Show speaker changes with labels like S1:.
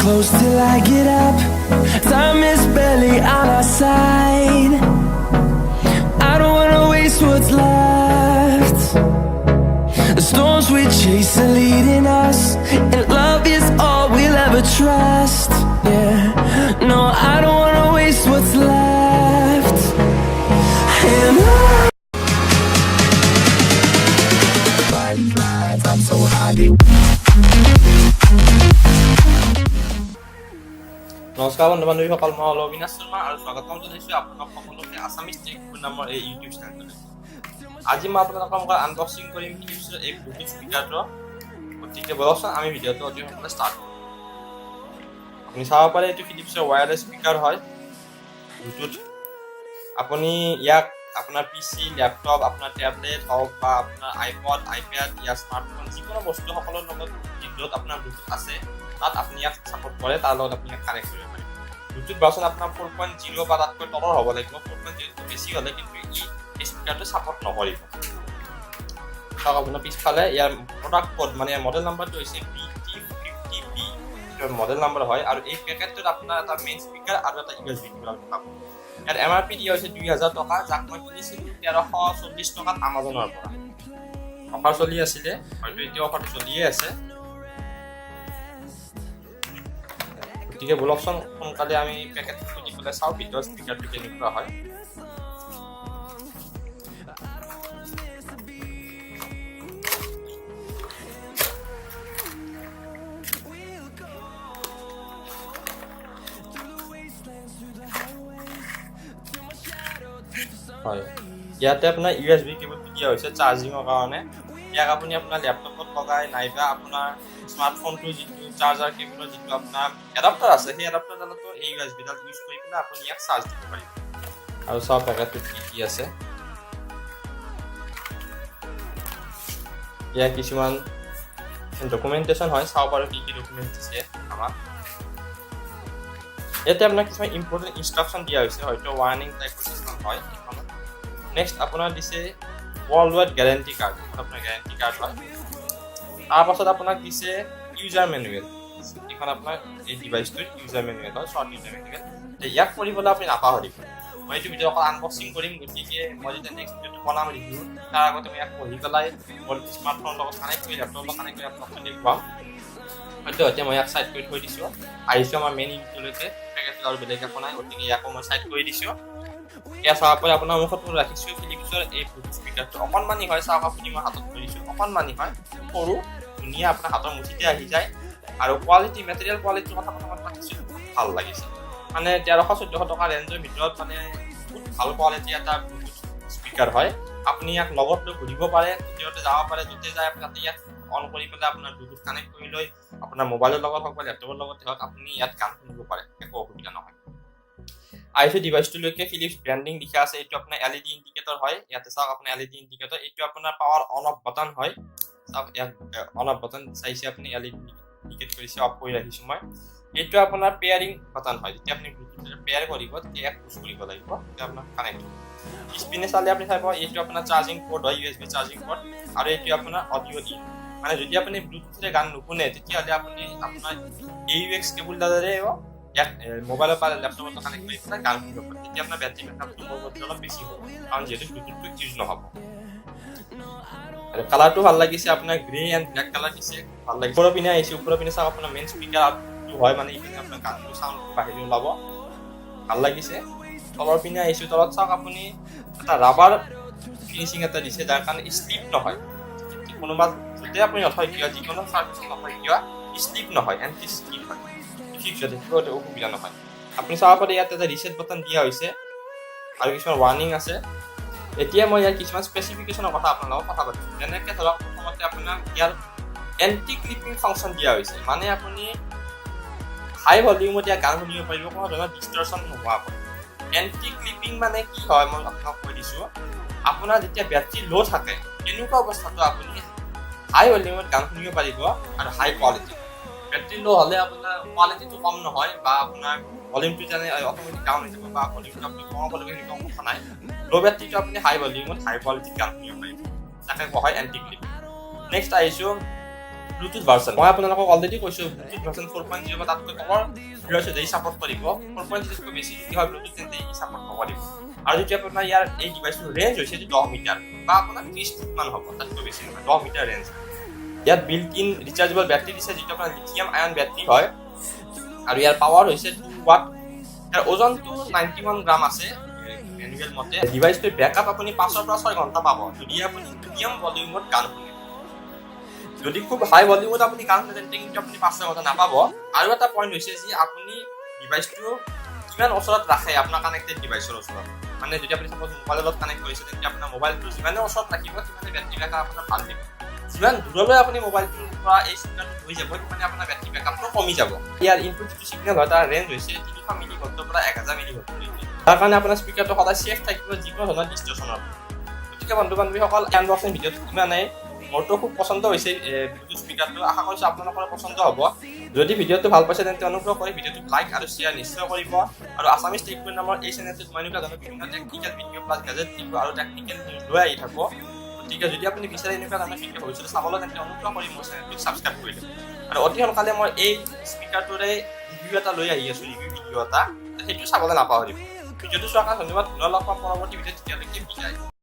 S1: close till I get up. Time is barely on our side. I don't wanna waste what's left. The storms we chase are leading us, and love is all we'll ever trust. Yeah, no, I don't wanna waste what's left. And I'm so hungry.
S2: নমস্কাৰ বন্ধু বান্ধৱীসকল, মই অবিনাশ শৰ্মা আৰু স্বাগতম জনাইছোঁ আপোনালোক সকলোকে Assamese tech food নামৰ এই ইউটিউব চেনেলটোলৈ। আজি মই আপোনালোকক আনবক্সিং কৰিম ফিলিপছৰ এই ব্লুটুথ স্পীকাৰটো। গতিকে বলকচোন আমি ভিডিঅ'টো অতি সোনকালে ষ্টাৰ্ট কৰোঁ। আপুনি চাব পাৰে এইটো ফিলিপছৰ ৱায়াৰলেছ স্পীকাৰ হয় ব্লুটুথ। আপুনি ইয়াক আপোনাৰ PC, লেপটপ, আপোনাৰ টেবলেট হওক বা আপোনাৰ আইপড, আইপেড, ইয়াৰ স্মাৰ্টফোন যিকোনো বস্তু সকলোৰ লগত য'ত আপোনাৰ ব্লুটুথ আছে তাত আপুনি ইয়াক ছাপোৰ্ট কৰে, তাৰ লগত আপুনি ইয়াক কানেক্ট কৰিব পাৰিব। ব্লুটুথ ভাৰ্চন আপোনাৰ 4.0 বা তাতকৈ তলৰ হ'ব লাগিব। 4.0 বেছি হ'লে কিন্তু এই স্পীকাৰটো ছাপোৰ্ট নকৰিব। চাওক আপোনাৰ পিছফালে ইয়াৰ প্ৰডাক্ট কোড মানে মডেল নাম্বাৰটো হৈছে BT50B, এইটো মডেল নাম্বাৰ হয়। আৰু এই পেকেটটোত আপোনাৰ এটা মেইন স্পীকাৰ আৰু এটা USB কেবল পাব। ইয়াৰ MRP দিয়া হৈছে 2000 টকা, যাক মই কিনিছিলোঁ 1340 টকাত আমাজনৰ পৰা। অফাৰ চলি আছিলে, হয়তো এতিয়া অফাৰটো চলিয়ে আছে। গতিকে বলকচোন সোনকালে আমি পেকেটটো খুলি পেলাই চাওঁ ভিতৰৰ স্পীকাৰটো কেনেকুৱা হয়। হয়, ইয়াতে আপোনাৰ USB কেবলটো দিয়া হৈছে চাৰ্জিঙৰ কাৰণে। ইয়াক আপুনি আপোনাৰ লেপটপত লগাই নাইবা আপোনাৰ স্মাৰ্টফোনটো যিটো চাৰ্জাৰ কেবলৰ যিটো আপোনাৰ এডাপ্টাৰ আছে সেই এডাপ্টাৰডালতো এই USB-ডাল ইউজ কৰি পেলাই আপুনি ইয়াক চাৰ্জ দিব পাৰিব। আৰু চাওক পেকেটটোত কি আছে। ইয়াৰ কিছুমান ডকুমেণ্টেশ্যন হয়, চাব পাৰোঁ কি ডকুমেণ্ট দিছে আমাক। ইয়াতে আপোনাৰ কিছুমান ইম্পৰ্টেণ্ট ইনষ্ট্ৰাকশ্যন দিয়া হৈছে, হয়তো ৱাৰ্ণিং টাইপৰ কিছুমান হয়। নেক্সট আপোনাৰ দিছে ৱৰ্ল্ড ৱাইড গেৰেণ্টি কাৰ্ড, এইখন আপোনাৰ গেৰেণ্টি কাৰ্ড হয়। তাৰপাছত আপোনাক দিছে ইউজাৰ মেনুৱেল, এইখন আপোনাৰ এই ডিভাইচটোৰ ইউজাৰ মেনুৱেল হয়, শ্বৰ্ট ইউজাৰ মেনুৱেল। ইয়াক পঢ়িবলৈ আপুনি নাপাহৰিব। মই এইটো ভিডিঅ' অকল আনবক্সিং কৰিম, গতিকে মই যেতিয়া নেক্সট ভিডিঅ'টো বনাম ৰিভিউ, তাৰ আগতে মই ইয়াক পঢ়ি পেলাই মোৰ স্মাৰ্টফোনৰ লগত কানেক্ট কৰি লেপটপৰ লগত কানেক্ট কৰি আপোনাক দেখুৱাম। হয়তো এতিয়া মই ইয়াক চাইড কৰি থৈ দিছোঁ। আহিছোঁ আমাৰ মেইন ইউনিটলৈকে, পেকেটটো আৰু বেলেগ একো নাই, গতিকে ইয়াকো মই চাইড কৰি দিছোঁ। এয়া চাব পাৰে আপোনাৰ মুখত মই ৰাখিছোঁ ফিলিপছৰ এই ব্লুটুথ স্পীকাৰটো। অকণমানি হয়, চাওক আপুনি মই হাতত ধৰিছোঁ, অকণমানি হয়, সৰু, ধুনীয়া, আপোনাৰ হাতৰ মুঠিতে আহি যায়। আৰু কোৱালিটি, মেটেৰিয়েল কোৱালিটিৰ কথা প্ৰথমত পাতিছোঁ, ভাল লাগিছে। মানে 1300-1400 টকা ৰেঞ্জৰ ভিতৰত মানে বহুত ভাল কোৱালিটি এটা ব্লুটুথ স্পীকাৰ হয়। আপুনি ইয়াক লগত লৈ ঘূৰিব পাৰে, ভিতৰতে যাব পাৰে, য'তে যায় আপুনি তাতে ইয়াক অন কৰি পেলাই আপোনাৰ ব্লুটুথ কানেক্ট কৰি লৈ আপোনাৰ মোবাইলৰ লগত হওক বা লেপটপৰ লগত হওক আপুনি ইয়াত গান শুনিব পাৰে, একো অসুবিধা নহয়। আহিছোঁ ডিভাইচটোলৈকে। ফিলিপছ ব্ৰেণ্ডিং লিখা আছে, এইটো আপোনাৰ LED ইণ্ডিকেটৰ হয়। ইয়াতে চাওক আপোনাৰ LED ইণ্ডিকেটৰ, এইটো আপোনাৰ পাৱাৰ অন অফ বাটন হয়। চাওক ইয়াত অন অফ বাটন চাইছে আপুনি, LED ইণ্ডিকেট কৰিছে, অফ কৰি ৰাখিছোঁ মই। এইটো আপোনাৰ পেয়াৰিং বাটন হয়, যেতিয়া আপুনি ব্লুটুথেৰে পেয়াৰ কৰিব তেতিয়া ইয়াক পুছ কৰিব লাগিব, তেতিয়া আপোনাৰ কানেক্ট হ'ব। স্পিনে চালে আপুনি চাব এইটো আপোনাৰ চাৰ্জিং পৰ্ট হয়, USB চাৰ্জিং পৰ্ট। আৰু এইটো আপোনাৰ অডিঅ' ইন, মানে যদি আপুনি ব্লুটুথেৰে গান নুশুনে তেতিয়াহ'লে আপুনি আপোনাৰ AUX কেবুলডালেৰে ইয়াক মোবাইলৰ পৰা লেপটপত কানেক্ট কৰি পেলাই গান শুনিব পাৰে। তেতিয়া আপোনাৰ বেটাৰী বেকআপটো অলপ বেছি হ'ব, কাৰণ যিহেতু ব্লুটুথটো ইউজ নহ'ব। আৰু কালাৰটো ভাল লাগিছে, আপোনাৰ গ্ৰে এণ্ড ব্লেক কালাৰ দিছে, ভাল লাগিছে। ওপৰৰ পিনে আহিছে, ওপৰৰ পিনে চাওক আপোনাৰ মেইন স্পীকাৰটো হয়, মানে এইপিনে আপোনাৰ গানটো চাউণ্ডটো বাহিৰ ওলাব, ভাল লাগিছে। তলৰ পিনে আহিছোঁ, তলত চাওক আপুনি এটা ৰাবাৰ ফিনিচিং এটা দিছে, যাৰ কাৰণে শ্লিপ নহয়। কোনোবা য'তে আপুনি নথয় কিয়, যিকোনো চাৰ্ভিচ নথয় কিয় শ্লিপ নহয়, এণ্টি শ্লিপ হয়, ঠিক আছে, একো অসুবিধা নহয়। আপুনি চাব পাৰে ইয়াত এটা ৰিছেট বাটন দিয়া হৈছে আৰু কিছুমান ৱাৰ্ণিং আছে। এতিয়া মই ইয়াৰ কিছুমান স্পেচিফিকেশ্যনৰ কথা আপোনাৰ লগত কথা পাতিছোঁ। যেনেকৈ ধৰক প্ৰথমতে আপোনাৰ ইয়াৰ এণ্টি ক্লিপিং ফাংচন দিয়া হৈছে, মানে আপুনি হাই ভলিউমত ইয়াৰ গান শুনিব পাৰিব, কোনো ধৰণৰ ডিষ্টৰশ্যন নোহোৱাকৈ। এণ্টি ক্লিপিং মানে কি হয় মই আপোনাক কৈ দিছোঁ। আপোনাৰ যেতিয়া বেটাৰী ল' থাকে তেনেকুৱা অৱস্থাতো আপুনি হাই ভলিউমত গান শুনিব পাৰিব আৰু হাই কোৱালিটি। বেটাৰী ল' হ'লে আপোনাৰ কোৱালিটিটো কম নহয় বা আপোনাৰ ভলিউমটো যেনে অট'মেটিক ডাউন হৈ যাব বা ভলিউমটো আপুনি কমাব লাগে, সেনেকুৱা কথা নাই। ল' বেটাৰীটো আপুনি হাই ভলিউমত হাই কোৱালিটিত গান শুনিব পাৰিব, তাকে কোৱা হয় এণ্টি ক্লিপিং। নেক্সট আহিছোঁ ব্লুটুথ ভাৰ্জন মই আপোনালোকক অলৰেডি কৈছোঁ ব্লুটুথ ভাৰ্জন 4.0 বা তাতকৈ তলৰ ডিভাইচ যদি ছাপৰ্ট কৰিব 4.0 তকৈ বেছি যদি হয় ব্লুটুথ তেন্তে ই ছাপৰ্ট নকৰিব আৰু যদি আপোনাৰ ইয়াৰ এই ডিভাইচটোৰ ৰেঞ্জ হৈছে 10 মিটাৰ বা আপোনাৰ 30 ফুট মান হ'ব তাতকৈ বেছি নহয় 10 মিটাৰ ৰেঞ্জ ইয়াত বিল্ট ইন ৰিচাৰ্জেবল বেটাৰী দিছে যিটো আপোনাৰ লিথিয়াম আয়ন বেটাৰী হয় আৰু ইয়াৰ পাৱাৰ হৈছে 2 ওৱাট ইয়াৰ ওজনটো 91 গ্ৰাম আছে এনুৱেল মতে ডিভাইচটোৰ বেকআপ আপুনি 5 পৰা 6 ঘণ্টা পাব যদি আপুনি মিডিয়াম ভলিউমত গান শুনে যদি খুব হাই ভলিউমত আপুনি গান শুনে তেন্তে কিন্তু আপুনি 5 ঘণ্টা নাপাব আৰু এটা পইণ্ট হৈছে যে আপুনি ডিভাইচটো কিমান ওচৰত ৰাখে আপোনাৰ কানেক্টেড ডিভাইচৰ ওচৰত মানে যদি আপুনি সাপোজ মোবাইলত কানেক্ট কৰিছে তেন্তে আপোনাৰ মোবাইলটো যিমানে ওচৰত ৰাখিব সিমানে বেটাৰী বেকআপ আপোনাৰ ভাল দিব যিমান দূৰলৈ আপুনি মোবাইলটোৰ পৰা এই চিগনেলটো লৈ যাব সিমানে আপোনাৰ বেটাৰী বেকআপটো কমি যাব ইয়াৰ ইনপুট যিটো চিগনেল হয় তাৰ ৰেঞ্জ হৈছে 300 মিলিভোল্টৰ পৰা 1000 মিলিভোল্টলৈকে তাৰ কাৰণে আপোনাৰ স্পীকাৰটো সদায় চেফ থাকিব যিকোনো ধৰণৰ ডিষ্টৰচনৰ গতিকে বন্ধু বান্ধৱীসকল আনবক্সিং ভিডিঅ'টো ইমানেই মোৰতো খুব পচন্দ হৈছে ব্লুটুথ স্পীকাৰটো আশা কৰিছোঁ আপোনালোকৰ পচন্দ হ'ব যদি ভিডিঅ'টো ভাল পাইছে তেন্তে অনুগ্ৰহ কৰি ভিডিঅ'টো লাইক আৰু শ্বেয়াৰ নিশ্চয় কৰিব আৰু আছামিজ টেকনিক নামৰ এই চেনেলটোত মই এনেকুৱা ধৰণৰ বিভিন্ন technical video' plus gadget video' আৰু টেকনিকেল নিউজ লৈ আহি থাকোঁ গতিকে যদি আপুনি বিচাৰে এনেকুৱা ধৰণৰ ভিডিঅ' ভৱিষ্যতে চাবলৈ তেন্তে অনুগ্ৰহ কৰি মোৰ চেনেলটোক ছাবস্ক্ৰাইব কৰি দিয়ক আৰু অতি সোনকালে মই এই স্পীকাৰটোৰে ৰিভিউ এটা লৈ আহি আছোঁ ৰিভিউ ভিডিঅ' এটা সেইটো চাবলৈ নাপাহৰিব ভিডিঅ'টো চোৱাৰ কাৰণে ধন্যবাদ পুনৰ লগ পাম পৰৱৰ্তী ভিডিঅ'ত তেতিয়ালৈকে বিদায়